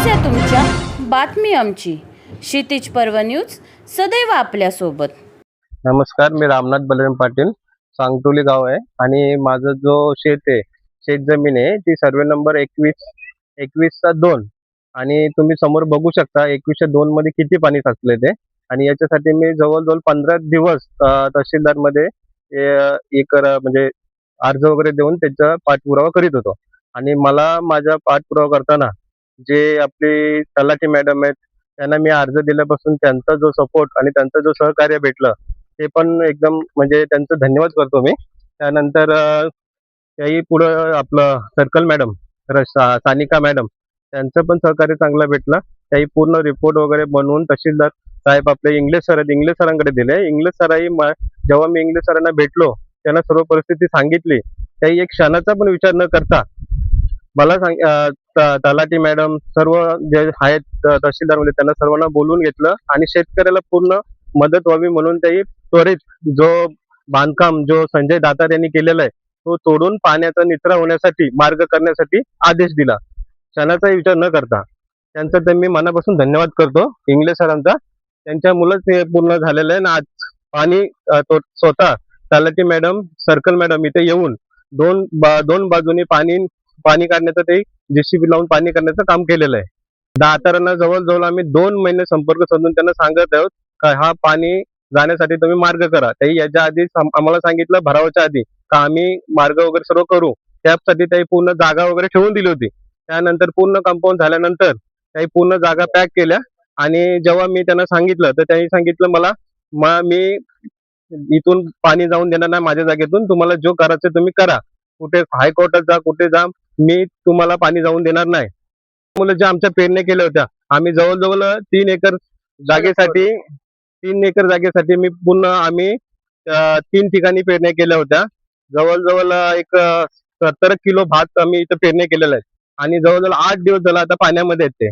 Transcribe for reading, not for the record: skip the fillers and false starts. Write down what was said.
समस्या तुमच्या, बातमी आमची. क्षितिज पर्व न्यूज सदैव आपल्यासोबत. नमस्कार, मी रामनाथ बलराम पाटील, सांगटोली गाव आहे आणि माझं जो शेत जमीन आहे ती सर्वे नंबर 21/2 आणि तुम्ही समोर बघू शकता 21/2 मध्ये किती पाणी साचले ते. आणि याच्यासाठी मी जवळजवळ 15 दिवस तहसीलदार मध्ये म्हणजे अर्ज वगैरे देऊन त्याचा पाठपुरावा करीत होतो. आणि मला माझा पाठपुरावा करताना जे आपली तलाठी मॅडम आहेत त्यांना मी अर्ज दिल्यापासून त्यांचा जो सपोर्ट आणि त्यांचं जो सहकार्य भेटलं ते पण एकदम म्हणजे त्यांचं धन्यवाद करतो मी. त्यानंतर त्याही पुढं आपलं सर्कल मॅडम सानिका मॅडम त्यांचं पण सहकार्य चांगलं भेटलं. त्याही पूर्ण रिपोर्ट वगैरे बनवून तहसीलदार साहेब आपले इंग्लिश सरांकडे दिले. इंग्लिश सराही जेव्हा मी इंग्लिश सरांना भेटलो त्यांना सर्व परिस्थिती सांगितली. त्याही एक क्षणाचा पण विचार न करता मला तलाठी मॅडम सर्व जे आहेत तहसीलदार मध्ये त्यांना सर्वांना बोलवून घेतलं आणि शेतकऱ्याला पूर्ण मदत व्हावी म्हणून त्याही त्वरित जो बांधकाम जो संजय दातार यांनी केलेला आहे तो तोडून पाण्याचा निचरा होण्यासाठी मार्ग करण्यासाठी आदेश दिला क्षणाचा विचार न करता. त्यांचा तर मी मनापासून धन्यवाद करतो इंग्लिश सरांचा. त्यांच्यामुळेच हे पूर्ण झालेलं आहे. आज पाणी स्वतः तलाठी मॅडम सर्कल मॅडम इथे येऊन दोन बाजूनी पाणी काढण्याचं ते जेसीबी लावून पाणी करण्याचं काम केलेलं आहे. दातारांना जवळजवळ आम्ही 2 महिने संपर्क साधून त्यांना सांगत आहोत का हा पाणी जाण्यासाठी तुम्ही मार्ग करा. त्याही याच्या आधी आम्हाला सांगितलं भरावाच्या आधी का आम्ही मार्ग वगैरे सर्व करू. त्यासाठी त्याही पूर्ण जागा वगैरे ठेवून दिली होती. त्यानंतर पूर्ण कंपाऊंड झाल्यानंतर त्याही पूर्ण जागा पॅक केल्या आणि जेव्हा मी त्यांना सांगितलं तर त्यांनी सांगितलं मला मी इथून पाणी जाऊन देणार नाही माझ्या जागेतून, तुम्हाला जो करायचं तुम्ही करा, कुठे हायकोर्टात जा कुठे जा, मी तुम्हाला पाणी जाऊन देणार नाही. मुलं ज्या आमच्या पेरण्या केल्या होत्या आम्ही जवळजवळ 3 एकर जागेसाठी आम्ही 3 ठिकाणी पेरण्या केल्या होत्या. जवळजवळ एक 70 किलो भात आम्ही इथं पेरण्या केलेला आहे आणि जवळजवळ 8 दिवस झाला आता पाण्यामध्ये येते.